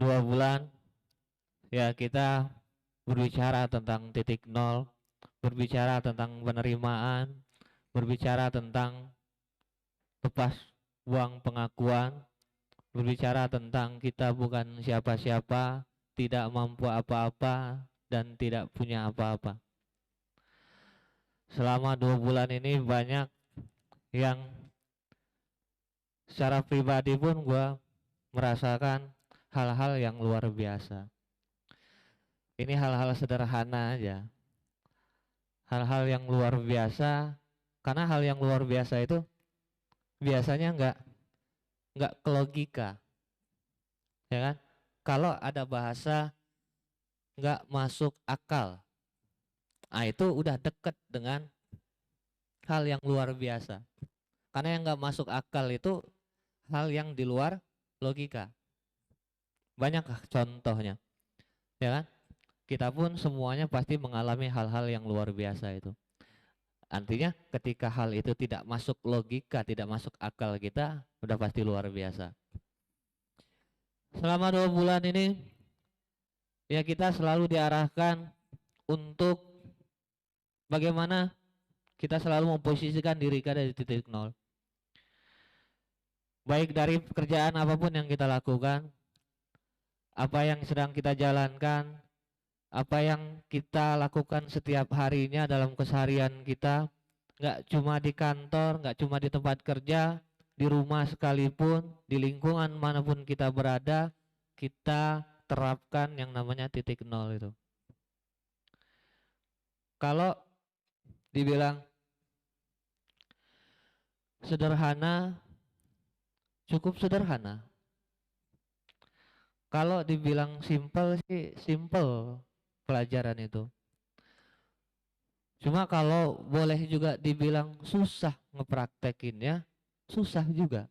2 bulan ya kita berbicara tentang titik nol, berbicara tentang penerimaan, berbicara tentang lepas buang pengakuan, berbicara tentang kita bukan siapa-siapa, tidak mampu apa-apa, dan tidak punya apa-apa. Selama 2 bulan ini banyak yang secara pribadi pun gue merasakan hal-hal yang luar biasa. Ini hal-hal sederhana aja, hal-hal yang luar biasa, karena hal yang luar biasa itu biasanya nggak ke logika, ya kan? Kalau ada bahasa nggak masuk akal, nah itu udah deket dengan hal yang luar biasa. Karena yang nggak masuk akal itu hal yang di luar logika. Banyak contohnya, ya kan? Kita pun semuanya pasti mengalami hal-hal yang luar biasa itu. Artinya ketika hal itu tidak masuk logika, tidak masuk akal kita, udah pasti luar biasa. Selama 2 bulan ini, ya kita selalu diarahkan untuk bagaimana kita selalu memposisikan diri kita di titik nol. Baik dari pekerjaan apapun yang kita lakukan, apa yang sedang kita jalankan, apa yang kita lakukan setiap harinya dalam keseharian kita, nggak cuma di kantor, nggak cuma di tempat kerja, di rumah sekalipun, di lingkungan manapun kita berada, kita terapkan yang namanya titik nol itu. Kalau dibilang sederhana, cukup sederhana. Kalau dibilang simple sih simple pelajaran itu. Cuma kalau boleh juga dibilang susah ngepraktekinnya, susah juga.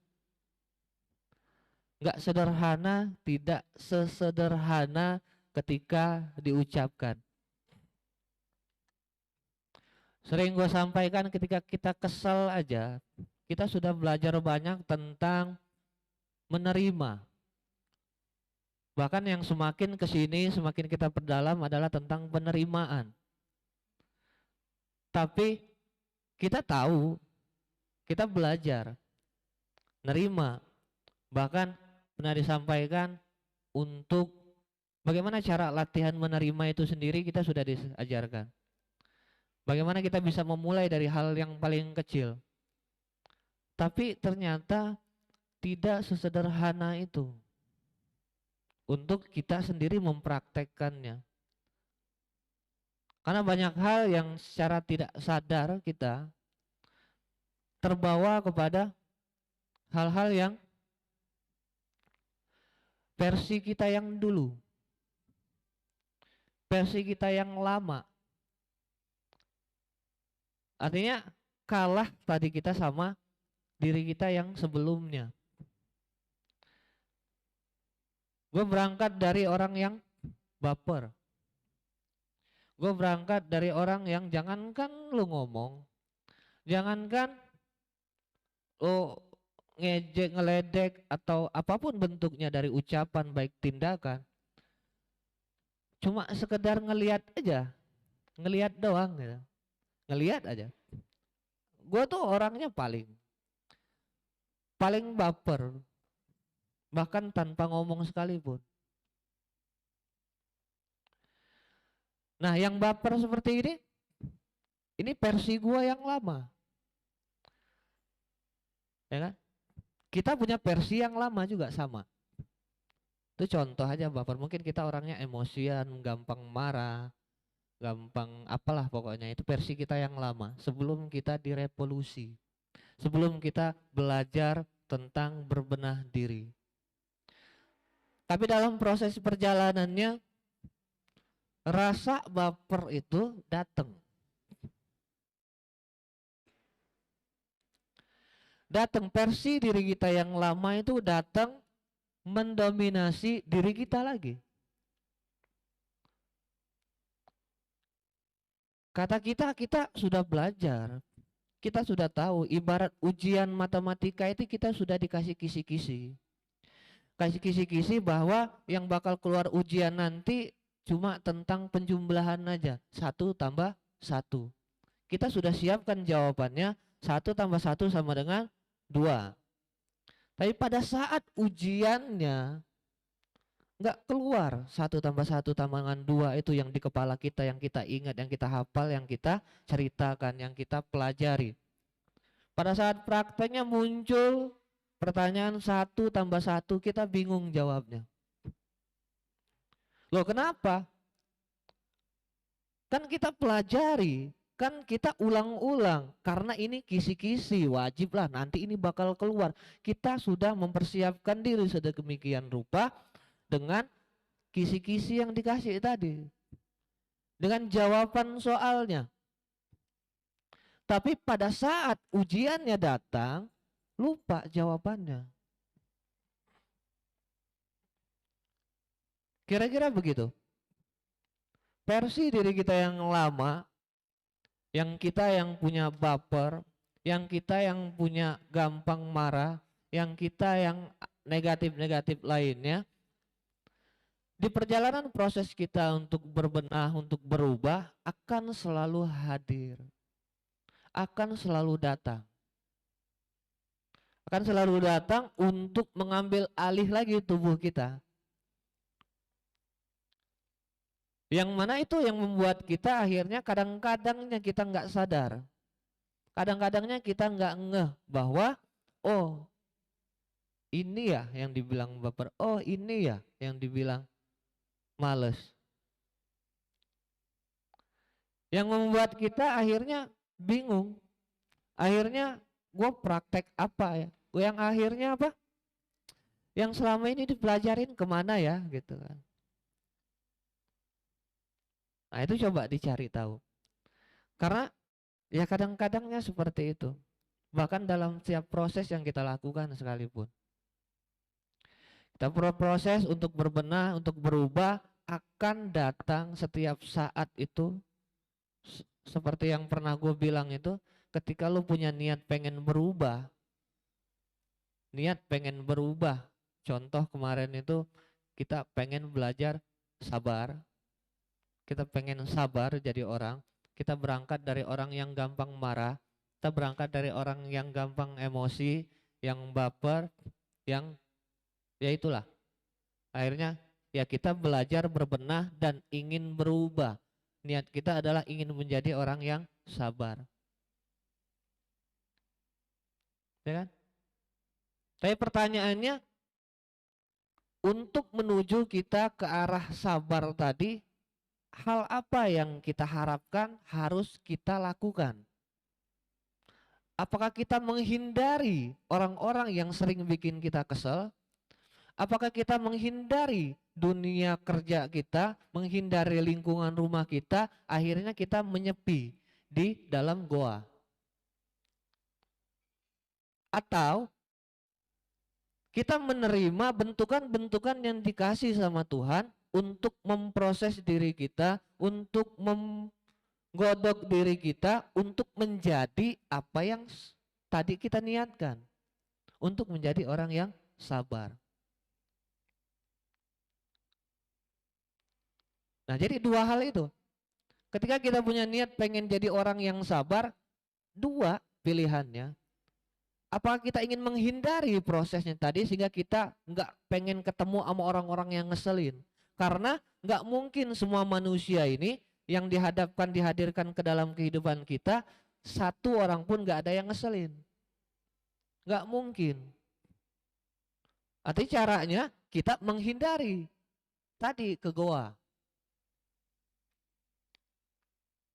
Nggak sederhana, tidak sesederhana ketika diucapkan. Sering gue sampaikan ketika kita kesel aja, kita sudah belajar banyak tentang menerima. Bahkan yang semakin kesini, semakin kita perdalam adalah tentang penerimaan. Tapi kita tahu, kita belajar, nerima. Bahkan pernah disampaikan untuk bagaimana cara latihan menerima itu sendiri kita sudah diajarkan. Bagaimana kita bisa memulai dari hal yang paling kecil. Tapi ternyata tidak sesederhana itu untuk kita sendiri mempraktekkannya. Karena banyak hal yang secara tidak sadar kita terbawa kepada hal-hal yang versi kita yang dulu, versi kita yang lama. Artinya kalah tadi kita sama diri kita yang sebelumnya. Gue berangkat dari orang yang baper. Gue berangkat dari orang yang jangankan lu ngomong, jangankan lu ngejek, ngeledek atau apapun bentuknya dari ucapan baik tindakan. Cuma sekedar ngelihat aja, ngelihat doang gitu. Ngelihat aja. Gue tuh orangnya paling baper, bahkan tanpa ngomong sekalipun. Nah, yang baper seperti ini versi gue yang lama, ya kan? Kita punya versi yang lama juga sama. Itu contoh aja baper. Mungkin kita orangnya emosian, gampang marah, gampang apalah pokoknya. Itu versi kita yang lama. Sebelum kita direvolusi, sebelum kita belajar tentang berbenah diri. Tapi dalam proses perjalanannya, rasa baper itu datang. Datang versi diri kita yang lama itu datang mendominasi diri kita lagi. Kata kita sudah belajar, kita sudah tahu, ibarat ujian matematika itu kita sudah dikasih kisi-kisi. kasih kisi-kisi bahwa yang bakal keluar ujian nanti cuma tentang penjumlahan aja, 1 tambah 1. Kita sudah siapkan jawabannya, 1 tambah 1 sama dengan 2. Tapi pada saat ujiannya nggak keluar 1 tambah 1 tambah dengan 2 itu yang di kepala kita, yang kita ingat, yang kita hafal, yang kita ceritakan, yang kita pelajari. Pada saat prakteknya muncul pertanyaan 1 tambah 1, kita bingung jawabnya. Loh kenapa? Kan kita pelajari, kan kita ulang-ulang. Karena ini kisi-kisi, wajib lah nanti ini bakal keluar. Kita sudah mempersiapkan diri sedemikian rupa dengan kisi-kisi yang dikasih tadi. Dengan jawaban soalnya. Tapi pada saat ujiannya datang, lupa jawabannya. Kira-kira begitu. Versi diri kita yang lama, yang kita yang punya baper, yang kita yang punya gampang marah, yang kita yang negatif-negatif lainnya, di perjalanan proses kita untuk berbenah, untuk berubah, akan selalu hadir. Akan selalu datang. Akan selalu datang untuk mengambil alih lagi tubuh kita. Yang mana itu yang membuat kita akhirnya kadang-kadangnya kita nggak sadar. Kadang-kadangnya kita nggak ngeh bahwa oh ini ya yang dibilang baper, oh ini ya yang dibilang males. Yang membuat kita akhirnya bingung. Akhirnya gue praktek apa ya? Yang akhirnya apa? Yang selama ini dipelajarin kemana ya gitu kan. Nah itu coba dicari tahu. Karena ya kadang-kadangnya seperti itu. Bahkan dalam setiap proses yang kita lakukan sekalipun. Kita proses untuk berbenah, untuk berubah akan datang setiap saat itu. Seperti yang pernah gue bilang itu, ketika lu punya niat pengen berubah, contoh kemarin itu kita pengen belajar sabar, kita pengen sabar jadi orang, kita berangkat dari orang yang gampang marah, kita berangkat dari orang yang gampang emosi, yang baper, yang ya itulah. Akhirnya ya kita belajar berbenah dan ingin berubah. Niat kita adalah ingin menjadi orang yang sabar. Ya kan? Tapi pertanyaannya, untuk menuju kita ke arah sabar tadi, hal apa yang kita harapkan harus kita lakukan? Apakah kita menghindari orang-orang yang sering bikin kita kesel? Apakah kita menghindari dunia kerja kita, menghindari lingkungan rumah kita, akhirnya kita menyepi di dalam goa? Atau kita menerima bentukan-bentukan yang dikasih sama Tuhan untuk memproses diri kita, untuk menggodok diri kita, untuk menjadi apa yang tadi kita niatkan, untuk menjadi orang yang sabar. Nah jadi dua hal itu. Ketika kita punya niat pengen jadi orang yang sabar, dua pilihannya. Apakah kita ingin menghindari prosesnya tadi sehingga kita nggak pengen ketemu sama orang-orang yang ngeselin? Karena nggak mungkin semua manusia ini yang dihadirkan ke dalam kehidupan kita, satu orang pun nggak ada yang ngeselin. Nggak mungkin. Artinya caranya kita menghindari tadi ke goa.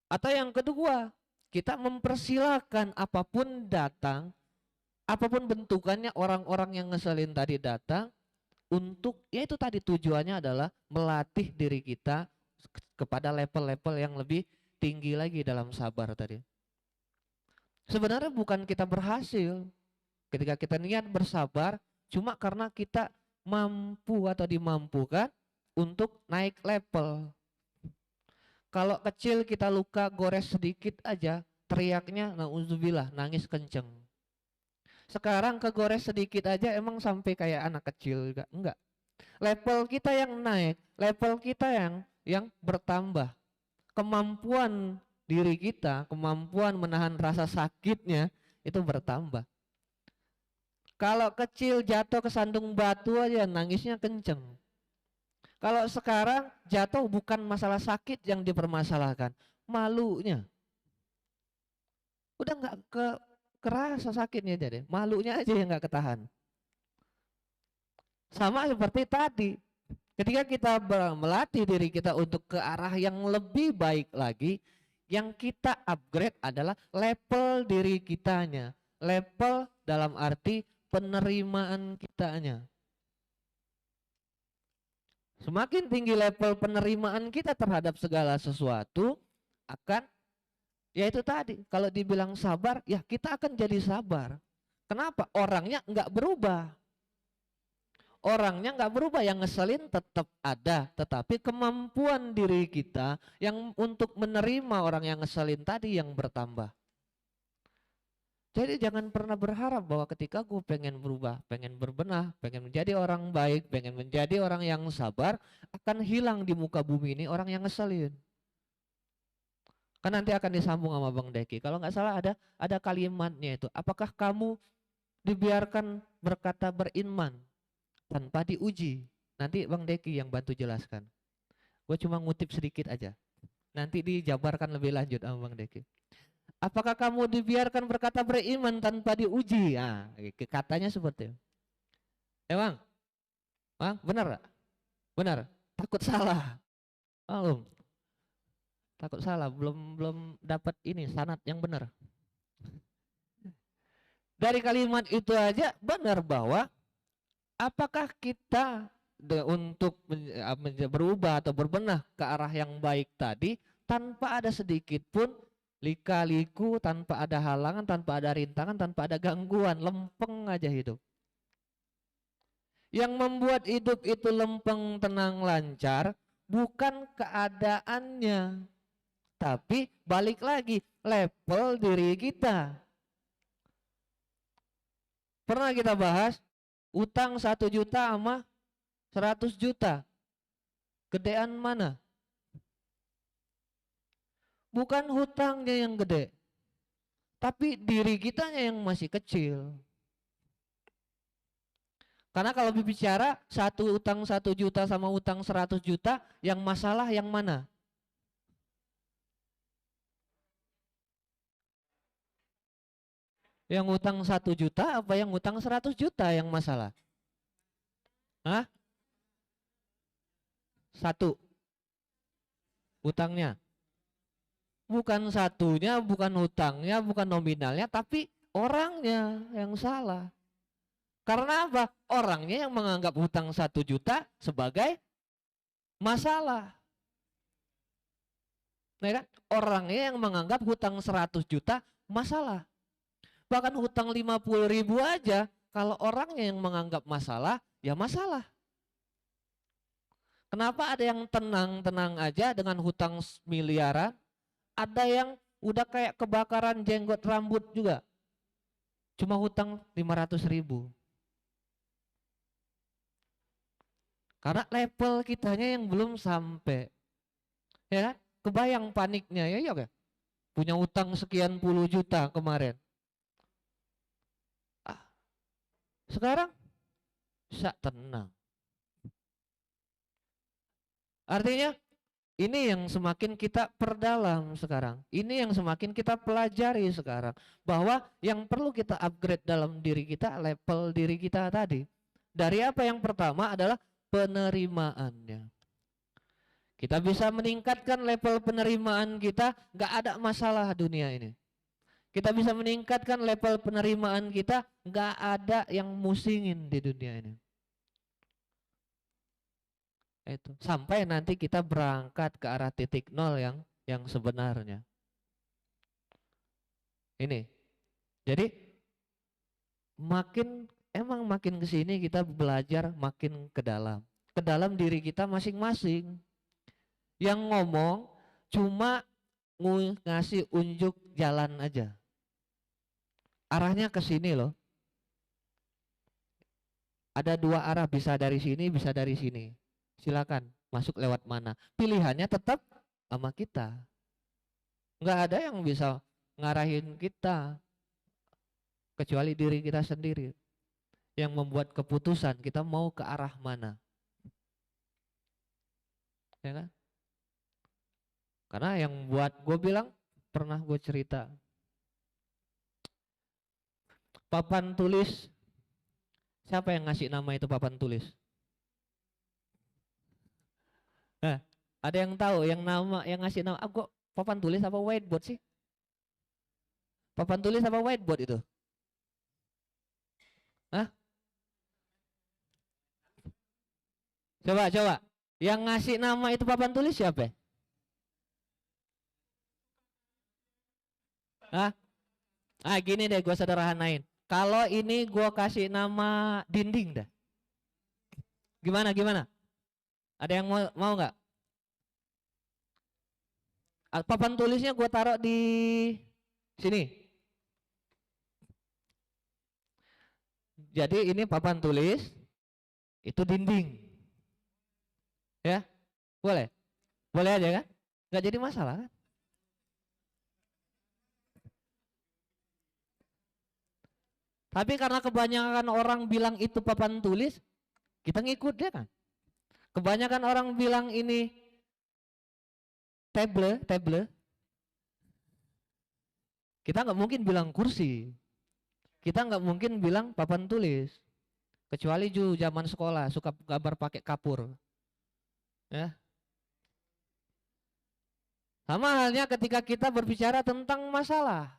Atau yang kedua, kita mempersilahkan apapun datang, apapun bentukannya orang-orang yang ngeselin tadi datang, untuk ya itu tadi tujuannya adalah melatih diri kita kepada level-level yang lebih tinggi lagi dalam sabar tadi. Sebenarnya bukan kita berhasil ketika kita niat bersabar, cuma karena kita mampu atau dimampukan untuk naik level. Kalau kecil kita luka gores sedikit aja, teriaknya nauzubillah, nangis kenceng. Sekarang kegores sedikit aja emang sampai kayak anak kecil juga. Enggak. Level kita yang naik, level kita yang bertambah. Kemampuan diri kita, kemampuan menahan rasa sakitnya itu bertambah. Kalau kecil jatuh ke sandung batu aja nangisnya kenceng. Kalau sekarang jatuh bukan masalah sakit yang dipermasalahkan, malunya. Udah nggak kerasa sakitnya jadi, malunya aja yang nggak ketahan. Sama seperti tadi, ketika kita melatih diri kita untuk ke arah yang lebih baik lagi, yang kita upgrade adalah level diri kitanya. Level dalam arti penerimaan kitanya. Semakin tinggi level penerimaan kita terhadap segala sesuatu, akan, ya itu tadi, kalau dibilang sabar, ya kita akan jadi sabar. Kenapa? Orangnya nggak berubah. Orangnya nggak berubah, yang ngeselin tetap ada, tetapi kemampuan diri kita yang untuk menerima orang yang ngeselin tadi yang bertambah. Jadi jangan pernah berharap bahwa ketika gue pengen berubah, pengen berbenah, pengen menjadi orang baik, pengen menjadi orang yang sabar, akan hilang di muka bumi ini orang yang ngeselin. Kan nanti akan disambung sama Bang Deki. Kalau nggak salah ada kalimatnya itu. Apakah kamu dibiarkan berkata beriman tanpa diuji? Nanti Bang Deki yang bantu jelaskan. Gue cuma ngutip sedikit aja. Nanti dijabarkan lebih lanjut sama Bang Deki. Apakah kamu dibiarkan berkata beriman tanpa diuji? Nah, katanya seperti itu. Bang? Bang, benar gak? Benar. Takut salah. Oh, takut salah. Belum dapat ini sanad yang benar. Dari kalimat itu aja benar bahwa apakah kita untuk berubah atau berbenah ke arah yang baik tadi tanpa ada sedikit pun lika-liku, tanpa ada halangan, tanpa ada rintangan, tanpa ada gangguan, lempeng aja hidup. Yang membuat hidup itu lempeng, tenang, lancar bukan keadaannya, tapi balik lagi level diri kita. Pernah kita bahas utang 1 juta sama 100 juta. Gedean mana? Bukan hutangnya yang gede, tapi diri kitanya yang masih kecil. Karena kalau bicara utang 1 juta sama utang 100 juta, yang masalah yang mana? Yang utang 1 juta apa yang utang 100 juta yang masalah? Hah? Satu utangnya. Bukan satunya, bukan hutangnya, bukan nominalnya, tapi orangnya yang salah. Karena apa? Orangnya yang menganggap hutang 1 juta sebagai masalah. Nah, kan? Orangnya yang menganggap hutang 100 juta masalah. Bahkan hutang 50.000 aja, kalau orangnya yang menganggap masalah, ya masalah. Kenapa ada yang tenang-tenang aja dengan hutang miliaran? Ada yang udah kayak kebakaran jenggot rambut juga. Cuma hutang 500.000. Karena level kitanya yang belum sampai. Ya kan? Kebayang paniknya ya, ya. Punya hutang sekian puluh juta kemarin. Sekarang bisa tenang. Artinya ini yang semakin kita perdalam sekarang. Ini yang semakin kita pelajari sekarang. Bahwa yang perlu kita upgrade dalam diri kita, level diri kita tadi. Dari apa yang pertama adalah penerimaannya. Kita bisa meningkatkan level penerimaan kita, gak ada masalah dunia ini. Kita bisa meningkatkan level penerimaan kita, gak ada yang musingin di dunia ini. Itu sampai nanti kita berangkat ke arah titik nol yang sebenarnya. Ini. Jadi makin kesini kita belajar makin ke dalam diri kita masing-masing. Yang ngomong cuma ngasih unjuk jalan aja. Arahnya ke sini loh. Ada dua arah, bisa dari sini, bisa dari sini. Silakan masuk lewat mana. Pilihannya tetap sama kita. Nggak ada yang bisa ngarahin kita kecuali diri kita sendiri yang membuat keputusan kita mau ke arah mana. Ya kan? Karena yang buat gue bilang, pernah gue cerita, papan tulis, siapa yang ngasih nama itu papan tulis? Nah, ada yang tahu yang ngasih nama, kok papan tulis apa whiteboard sih? Papan tulis apa whiteboard itu? Hah? Coba. Yang ngasih nama itu papan tulis siapa? Hah? Ah, gini deh, gue sederhanain. Kalau ini gue kasih nama dinding dah. Gimana? Ada yang mau nggak? Papan tulisnya gue taruh di sini. Jadi ini papan tulis, itu dinding. Ya, boleh? Boleh aja kan? Nggak jadi masalah kan? Tapi karena kebanyakan orang bilang itu papan tulis, kita ngikut dia kan. Kebanyakan orang bilang ini table. Kita nggak mungkin bilang kursi. Kita nggak mungkin bilang papan tulis. Kecuali zaman sekolah suka gambar pakai kapur. Ya. Sama halnya ketika kita berbicara tentang masalah.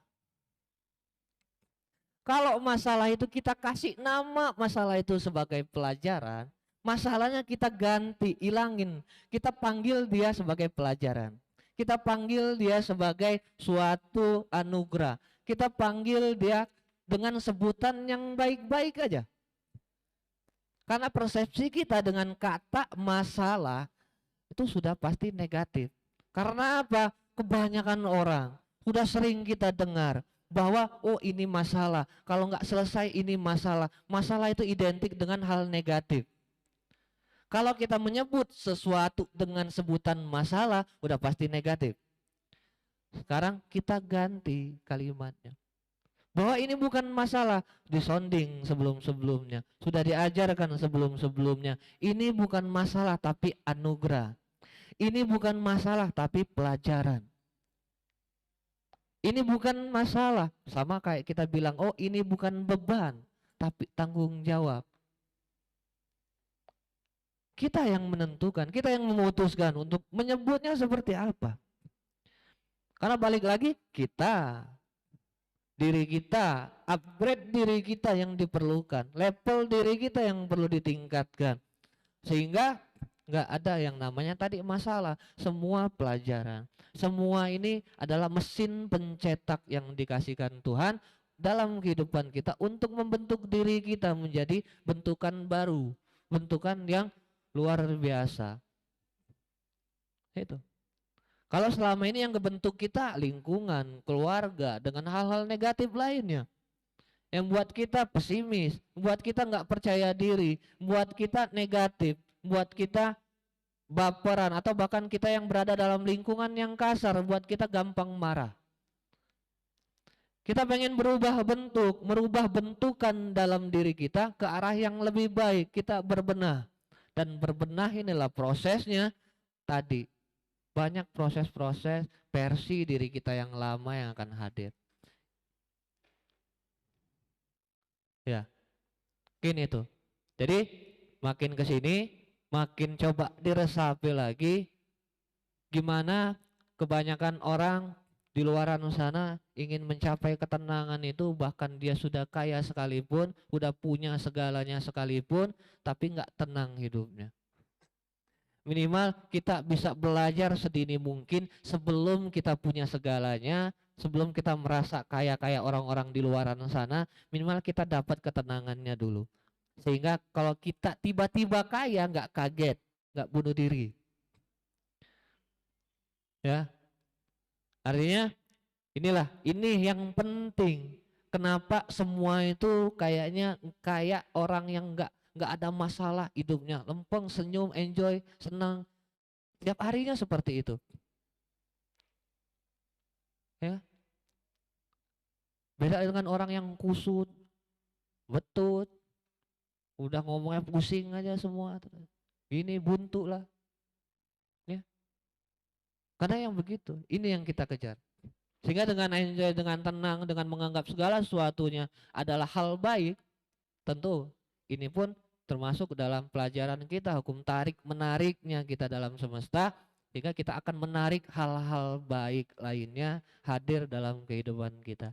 Kalau masalah itu kita kasih nama masalah itu sebagai pelajaran, masalahnya kita ganti, ilangin. Kita panggil dia sebagai pelajaran. Kita panggil dia sebagai suatu anugerah. Kita panggil dia dengan sebutan yang baik-baik aja. Karena persepsi kita dengan kata masalah itu sudah pasti negatif. Karena apa? Kebanyakan orang sudah sering kita dengar bahwa oh ini masalah, kalau nggak selesai ini masalah. Masalah itu identik dengan hal negatif. Kalau kita menyebut sesuatu dengan sebutan masalah, udah pasti negatif. Sekarang kita ganti kalimatnya. Bahwa ini bukan masalah, disonding sebelum-sebelumnya. Sudah diajarkan sebelum-sebelumnya. Ini bukan masalah tapi anugerah. Ini bukan masalah tapi pelajaran. Ini bukan masalah, sama kayak kita bilang, oh ini bukan beban, tapi tanggung jawab. Kita yang menentukan, kita yang memutuskan untuk menyebutnya seperti apa. Karena balik lagi, diri kita, upgrade diri kita yang diperlukan, level diri kita yang perlu ditingkatkan. Sehingga nggak ada yang namanya tadi masalah, semua pelajaran. Semua ini adalah mesin pencetak yang dikasihkan Tuhan dalam kehidupan kita untuk membentuk diri kita menjadi bentukan baru, bentukan yang luar biasa. Itu. Kalau selama ini yang kebentuk kita lingkungan, keluarga, dengan hal-hal negatif lainnya, yang buat kita pesimis, buat kita nggak percaya diri, buat kita negatif, buat kita baperan, atau bahkan kita yang berada dalam lingkungan yang kasar, buat kita gampang marah. Kita pengen berubah bentuk, merubah bentukan dalam diri kita ke arah yang lebih baik. Kita berbenah, dan berbenah inilah prosesnya tadi. Banyak proses-proses versi diri kita yang lama yang akan hadir. Ya, gini tuh. Jadi makin ke sini, makin coba diresapi lagi gimana kebanyakan orang di luaran sana ingin mencapai ketenangan itu, bahkan dia sudah kaya sekalipun, udah punya segalanya sekalipun, tapi nggak tenang hidupnya. Minimal kita bisa belajar sedini mungkin sebelum kita punya segalanya, sebelum kita merasa kaya-kaya orang-orang di luaran sana, minimal kita dapat ketenangannya dulu. Sehingga kalau kita tiba-tiba kaya nggak kaget, nggak bunuh diri. Ya, artinya ini yang penting. Kenapa semua itu kayaknya kayak orang yang nggak nggak ada masalah hidupnya, lempeng, senyum, enjoy, senang. Tiap harinya seperti itu. Ya, beda dengan orang yang kusut, betut, udah ngomongnya pusing aja semua. Ini buntu lah. Ya, karena yang begitu, ini yang kita kejar. Sehingga dengan enjoy, dengan tenang, dengan menganggap segala sesuatunya adalah hal baik, tentu ini pun termasuk dalam pelajaran kita, hukum tarik menariknya kita dalam semesta, sehingga kita akan menarik hal-hal baik lainnya hadir dalam kehidupan kita.